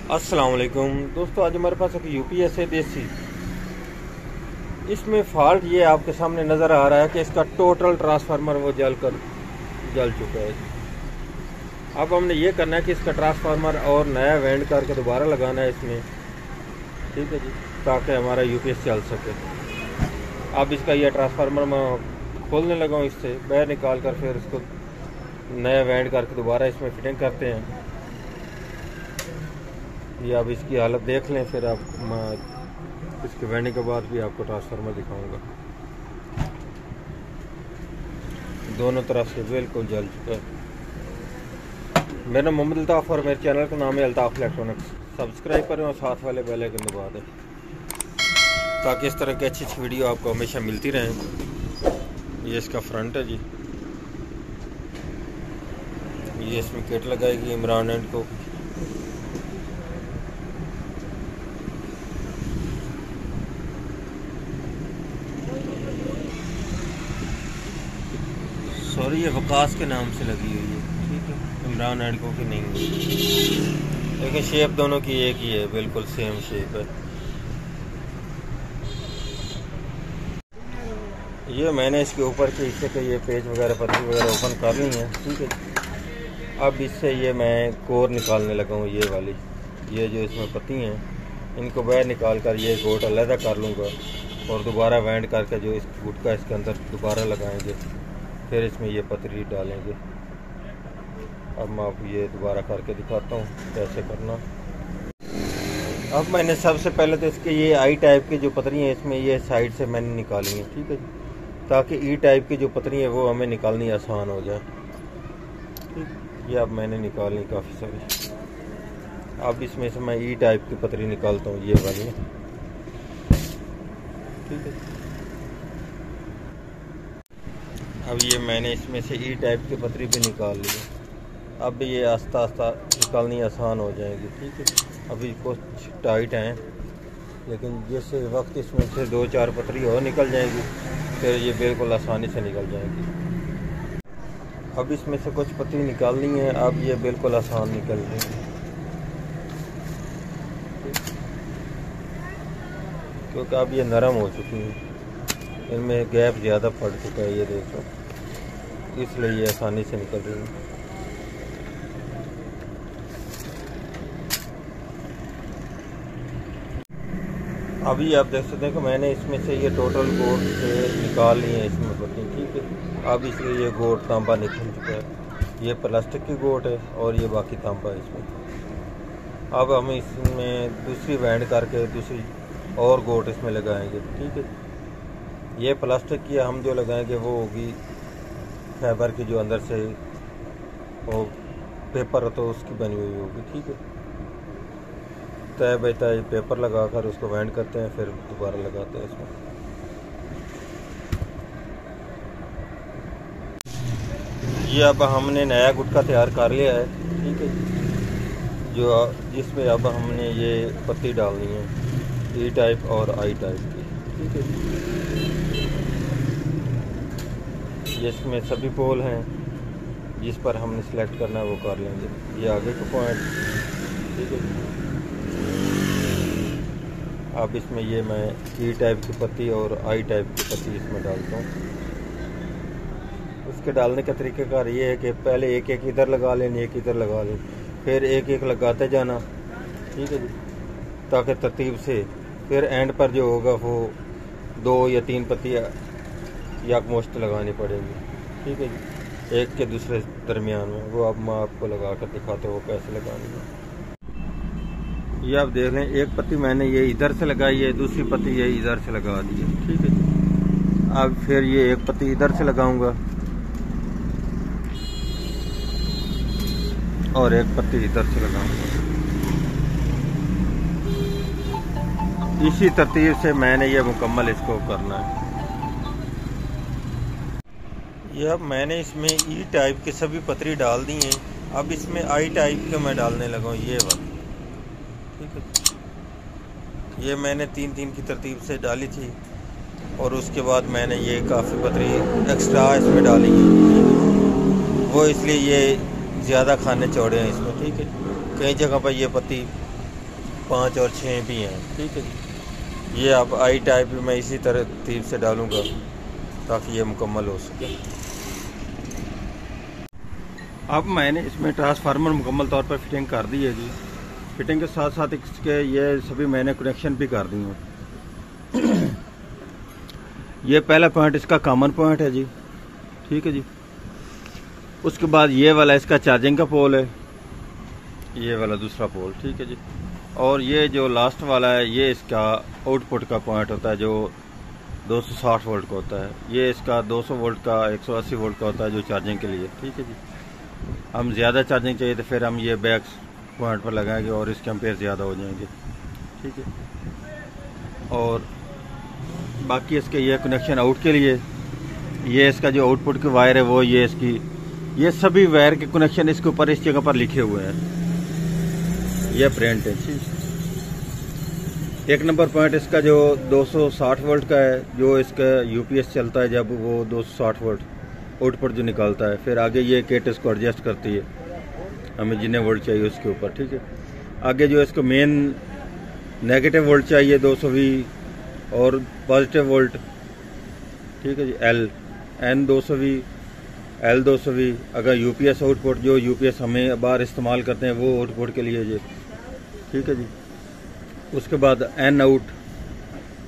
अस्सलाम वालेकुम दोस्तों, आज हमारे पास एक यूपीएस है देसी। इसमें फॉल्ट ये आपके सामने नज़र आ रहा है कि इसका टोटल ट्रांसफार्मर वो जल चुका है। अब हमने ये करना है कि इसका ट्रांसफार्मर और नया वेंड करके दोबारा लगाना है इसमें, ठीक है जी, ताकि हमारा यूपीएस चल सके। अब इसका ये ट्रांसफार्मर मैं खोलने लगा हूँ, इससे बाहर निकाल कर फिर इसको नया वेंड करके दोबारा इसमें फिटिंग करते हैं। ये अब इसकी हालत देख लें, फिर आप इसके वेंडिंग के बाद भी आपको ट्रांसफार्मर दिखाऊंगा। दोनों तरफ से बिल्कुल जल चुका है। मेरा नाम मोहम्मद अल्ताफ़ और मेरे चैनल का नाम है अल्ताफ़ इलेक्ट्रॉनिक्स। सब्सक्राइब करें और साथ वाले बेल आइकन दबा दें ताकि इस तरह की अच्छी अच्छी वीडियो आपको हमेशा मिलती रहें। ये इसका फ्रंट है जी, ये इसमें किट लगाएगी इमरान एंड को। सॉरी, ये वकास के नाम से लगी हुई है, ठीक है, इमरान एंड को की नहीं है, लेकिन शेप दोनों की एक ही है, बिल्कुल सेम शेप है। ये मैंने इसके ऊपर के हिस्से के ये पेज वगैरह पत्ती वगैरह ओपन कर ली है, ठीक है। अब इससे ये मैं कोर निकालने लगा हूँ, ये वाली, ये जो इसमें पत्ती हैं इनको बाहर निकाल कर ये गोट अलहदा कर लूँगा और दोबारा वेंड करके जो इस गुटका इसके अंदर दोबारा लगाएंगे, फिर इसमें ये पतरी डालेंगे। अब मैं आपको ये दोबारा करके दिखाता हूँ कैसे करना। अब मैंने सबसे पहले तो इसके ये आई टाइप की जो पतरी हैं इसमें ये साइड से मैंने निकाली हैं, ठीक है, ताकि ई टाइप की जो पतरी है वो हमें निकालनी आसान हो जाए, ठीक। ये अब मैंने निकाली काफ़ी सारी। अब इसमें से मैं ई टाइप की पतरी निकालता हूँ, ये वाली, ठीक है। अब ये मैंने इसमें से ई टाइप की पतरी भी निकाल ली है। अब ये आस्ता आस्ता निकालनी आसान हो जाएगी, ठीक है। अभी कुछ टाइट हैं, लेकिन जैसे वक्त इसमें से 2-4 पतरी और निकल जाएगी फिर ये बिल्कुल आसानी से निकल जाएगी। अब इसमें से कुछ पतरी निकालनी है, अब ये बिल्कुल आसान निकल जाएगी, क्योंकि अब ये नरम हो चुकी है, इनमें गैप ज़्यादा पड़ चुका है, ये देखो, इसलिए ये आसानी से निकल रही है। अभी आप देख सकते हैं कि मैंने इसमें से ये टोटल गोट से निकाल ली है इसमें पत्ती, ठीक है। अब इसलिए ये गोट तांबा निकल चुका है, ये प्लास्टिक की गोट है और ये बाकी तांबा है इसमें। अब हम इसमें दूसरी वेंड करके दूसरी और गोट इसमें लगाएंगे, ठीक है। ये प्लास्टिक की हम जो लगाएंगे वो होगी फाइबर की, जो अंदर से वो पेपर तो उसकी बनी हुई होगी, ठीक है। तय बाय तय पेपर लगाकर उसको वेंड करते हैं, फिर दोबारा लगाते हैं इसमें। ये अब हमने नया गुटका तैयार कर लिया है, ठीक है, जो जिसमें अब हमने ये पत्ती डालनी है, ई टाइप और आई टाइप की, ठीक है। जिसमें सभी पोल हैं, जिस पर हमने सेलेक्ट करना है वो कर लेंगे। ये आगे का पॉइंट, ठीक है। अब इसमें ये मैं ई टाइप की पत्ती और आई टाइप की पत्ती इसमें डालता हूँ। उसके डालने का तरीक़ाकार ये है कि पहले एक एक इधर लगा लें, एक इधर लगा लें, फिर एक एक लगाते जाना, ठीक है जी, ताकि तरतीब से फिर एंड पर जो होगा वो 2 या 3 पत्ती यकमुश्त लगानी पड़ेगी, ठीक है जी, एक के दूसरे दरमियान में। वो अब मैं आपको लगा कर दिखाता हूँ वो कैसे लगानी है। ये आप देख लें, एक पत्ती मैंने ये इधर से लगाई है, दूसरी पत्ती ये इधर से लगा दी है, ठीक है जी। अब फिर ये एक पत्ती इधर से लगाऊंगा और एक पत्ती इधर से लगाऊंगा। इसी तरतीब से मैंने ये मुकम्मल इसको करना है। ये अब मैंने इसमें ई टाइप की सभी पतरी डाल दी हैं। अब इसमें आई टाइप के मैं डालने लगा हूँ, ये वाली, ठीक है। ये मैंने 3-3 की तरतीब से डाली थी और उसके बाद मैंने ये काफ़ी पतरी एक्स्ट्रा इसमें डाली है, वो इसलिए ये ज़्यादा खाने चौड़े हैं इसमें, ठीक है। कई जगह पर ये पत्ती 5 और 6 भी हैं। ठीक है जी। ये अब आई टाइप मैं इसी तरतीब से डालूँगा ताकि ये मुकम्मल हो सके। अब मैंने इसमें ट्रांसफार्मर मुकम्मल तौर पर फिटिंग कर दी है जी। फिटिंग के साथ साथ इसके ये सभी मैंने कनेक्शन भी कर दिए हैं। ये पहला पॉइंट इसका कॉमन पॉइंट है जी। ठीक है जी। उसके बाद ये वाला इसका चार्जिंग का पोल है, ये वाला दूसरा पोल। ठीक है जी। और ये जो लास्ट वाला है ये इसका आउटपुट का पॉइंट होता है जो 260 वोल्ट का होता है। ये इसका 200 वोल्ट का 180 वोल्ट का होता है जो चार्जिंग के लिए। ठीक है जी। हम ज़्यादा चार्जिंग चाहिए तो फिर हम ये बैक पॉइंट पर लगाएंगे और इसके एम्पेयर ज़्यादा हो जाएंगे। ठीक है। और बाकी इसके ये कनेक्शन आउट के लिए ये इसका जो आउटपुट की वायर है वो ये इसकी ये सभी वायर के कनेक्शन इसके ऊपर इस जगह पर लिखे हुए हैं। ये प्रिंट है। एक नंबर पॉइंट इसका जो 260 वोल्ट का है जो इसका यूपीएस चलता है जब वो 260 वोल्ट आउटपुट जो निकालता है। फिर आगे ये किट इसको एडजस्ट करती है हमें जितने वोल्ट चाहिए उसके ऊपर। ठीक है। आगे जो इसको मेन नेगेटिव वोल्ट चाहिए 220 और पॉजिटिव वोल्ट। ठीक है जी। N 220 L 220 अगर यूपीएस आउटपुट जो यूपीएस हमें बाहर इस्तेमाल करते हैं वो आउटपुट के लिए जी। ठीक है जी। उसके बाद N आउट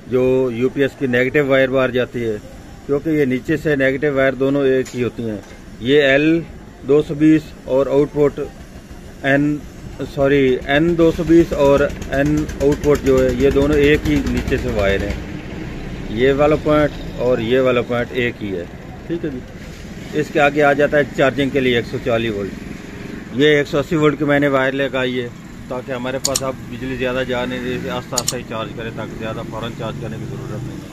जो यूपीएस की नेगेटिव वायर बाहर जाती है क्योंकि ये नीचे से नेगेटिव वायर दोनों एक ही होती हैं। ये L 220 और आउटपुट N 220 और N आउटपुट जो है ये दोनों एक ही नीचे से वायर हैं। ये वाला पॉइंट और ये वाला पॉइंट एक ही है। ठीक है जी। इसके आगे आ जाता है चार्जिंग के लिए 140 वोल्ट। ये 180 वोल्ट की मैंने वायर लगाई है ताकि हमारे पास अब बिजली ज़्यादा जा नहीं रही, आस्ता आस्ता ही चार्ज करें ताकि ज़्यादा फ़ौरन चार्ज करने की ज़रूरत नहीं है।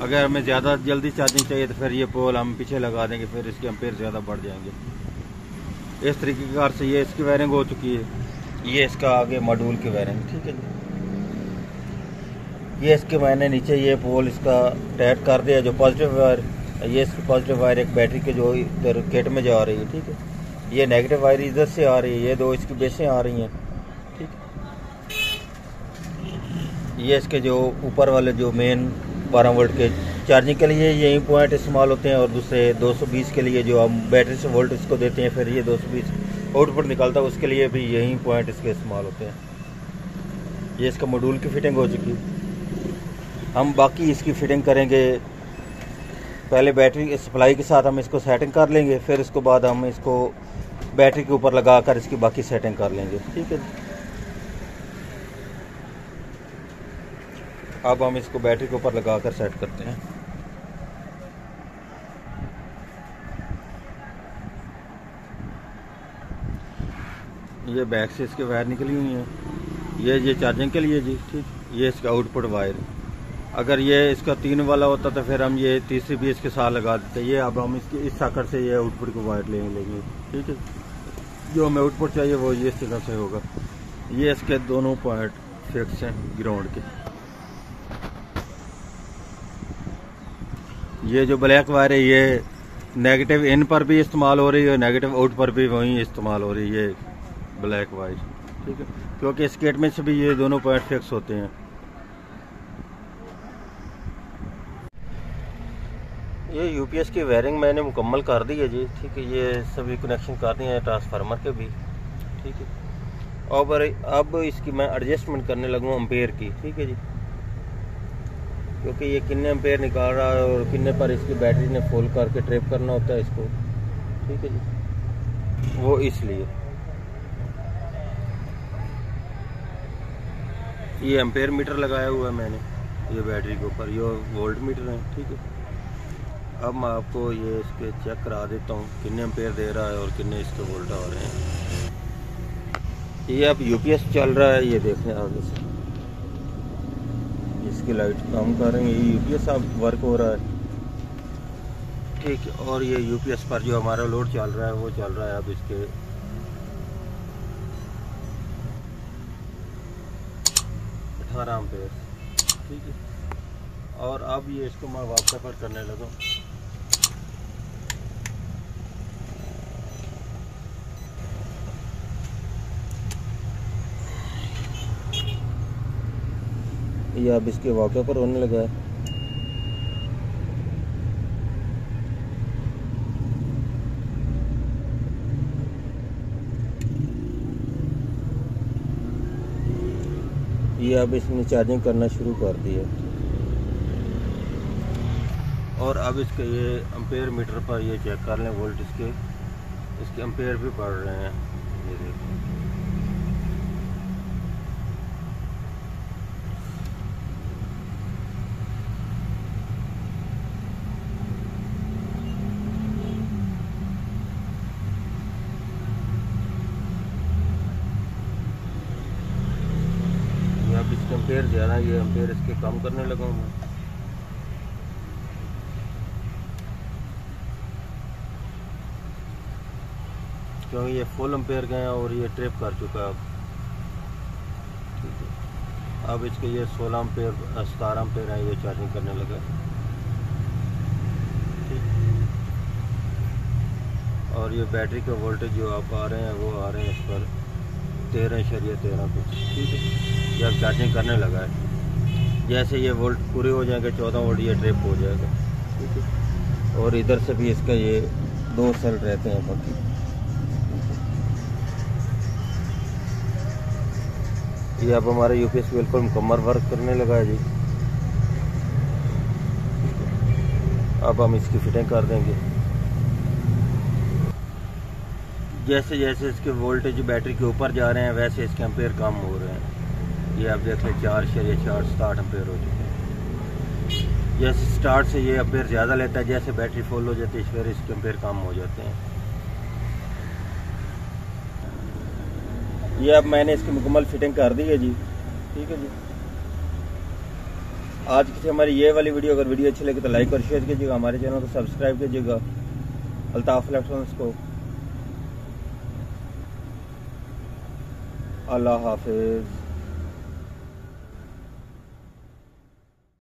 अगर हमें ज़्यादा जल्दी चार्जिंग चाहिए तो फिर ये पोल हम पीछे लगा देंगे, फिर इसके एम्पेयर ज़्यादा बढ़ जाएंगे। इस तरीके कार से ये इसकी वायरिंग हो चुकी है। ये इसका आगे मॉड्यूल की वायरिंग। ठीक है जी। ये इसके मैंने नीचे ये पोल इसका टाइट कर दिया जो पॉजिटिव वायर। ये इसकी पॉजिटिव वायर एक बैटरी के जो इधर किट में जा रही है। ठीक है। ये नेगेटिव वायर इधर से आ रही है, ये दो इसकी बेसें आ रही हैं। ठीक है। ये इसके जो ऊपर वाले जो मेन 12 वोल्ट के चार्जिंग के लिए यही पॉइंट इस्तेमाल होते हैं और दूसरे 220 के लिए जो हम बैटरी से वोल्ट इसको देते हैं फिर ये 220 आउटपुट निकलता है उसके लिए भी यही पॉइंट इसके इस्तेमाल होते हैं। ये इसका मॉड्यूल की फिटिंग हो चुकी है। हम बाकी इसकी फिटिंग करेंगे पहले बैटरी सप्लाई के साथ हम इसको सेटिंग कर लेंगे, फिर उसके बाद हम इसको बैटरी के ऊपर लगाकर इसकी बाकी सेटिंग कर लेंगे। ठीक है। अब हम इसको बैटरी के ऊपर लगाकर सेट करते हैं। ये बैक से इसके वायर निकली हुई हैं। ये चार्जिंग के लिए जी। ठीक। ये इसका आउटपुट वायर। अगर ये इसका 3 वाला होता तो फिर हम ये तीसरी भी इसके साथ लगा देते। ये अब हम इसकी इस साकर से ये आउटपुट को वायर लेंगे। ठीक है। जो हमें आउटपुट चाहिए वो ये इस जगह से होगा। ये इसके दोनों पॉइंट फिक्स हैं ग्राउंड के। ये जो ब्लैक वायर है ये नेगेटिव इन पर भी इस्तेमाल हो रही है, नेगेटिव आउट पर भी वहीं इस्तेमाल हो रही है ब्लैक वायर। ठीक है। क्योंकि इस किट में से भी ये दोनों पॉइंट फिक्स होते हैं। ये यूपीएस की वायरिंग मैंने मुकम्मल कर दी है जी। ठीक है। ये सभी कनेक्शन कर दिए हैं ट्रांसफार्मर के भी। ठीक है। और अब इसकी मैं एडजस्टमेंट करने लगूँ एम्पेयर की। ठीक है जी। क्योंकि ये कितने एम्पेयर निकाल रहा है और कितने पर इसकी बैटरी ने फुल करके ट्रिप करना होता है इसको। ठीक है जी। वो इसलिए ये एम्पेयर मीटर लगाया हुआ है मैंने ये बैटरी के ऊपर, ये वोल्ट मीटर है। ठीक है। अब मैं आपको ये इसके चेक करा देता हूँ कितने एम्पेयर दे रहा है और कितने इसके वोल्ट आ रहे हैं। ये अब यूपीएस चल रहा है, ये देखें आगे से इसकी लाइट काम कर रही है। ये यूपीएस अब वर्क हो रहा है। ठीक है। और ये यूपीएस पर जो हमारा लोड चल रहा है वो चल रहा है अब इसके 18 एम्पेयर। ठीक है। और अब ये इसको मैं वापस करने लगा। ये अब इसके वाक़े पर होने लगा है। ये अब इसने चार्जिंग करना शुरू कर दी है। और अब इसके ये एम्पेयर मीटर पर ये चेक कर लें वोल्ट इसके एम्पेयर भी पड़ रहे हैं। ये देखिए, अब इसके एम्पेयर ज़्यादा, ये एम्पेयर इसके कम करने लगा हूँ मैं। क्योंकि ये फुल एम्पेयर गए और ये ट्रिप कर चुका है अब। ठीक है, अब इसके ये 16 एम्पेयर 17 एम्पेयर है, ये चार्जिंग करने लगा। ठीक, और ये बैटरी का वोल्टेज जो आप आ रहे हैं वो आ रहे हैं इस पर 13.13 कुछ। ठीक है, ये अब चार्जिंग करने लगा है। जैसे ये वोल्ट पूरे हो जाएंगे 14 वोल्ट ये ट्रिप हो जाएगा। ठीक है, और इधर से भी इसका ये 2 सेल रहते हैं बाकी। ये अब हमारा यूपीएस बिल्कुल मुकम्मल वर्क करने लगा है जी। अब हम इसकी फिटिंग कर देंगे। जैसे जैसे इसके वोल्टेज बैटरी के ऊपर जा रहे हैं वैसे इसके एम्पेयर कम हो रहे हैं। ये आप देख लें 4.67 एम्पेयर हो चुके हैं। जैसे स्टार्ट से ये एम्पेयर ज़्यादा लेता है, जैसे बैटरी फुल हो जाती है फिर इसके एम्पेयर कम हो जाते हैं। ये अब मैंने इसकी मुकम्मल फिटिंग कर दी है जी। ठीक है जी, आज की हमारी ये वाली वीडियो, अगर वीडियो अच्छी लगी तो लाइक और शेयर कीजिएगा, हमारे चैनल को सब्सक्राइब कीजिएगा। अल्ताफ इलेक्ट्रॉनिक्स को अल्लाह हाफिज़।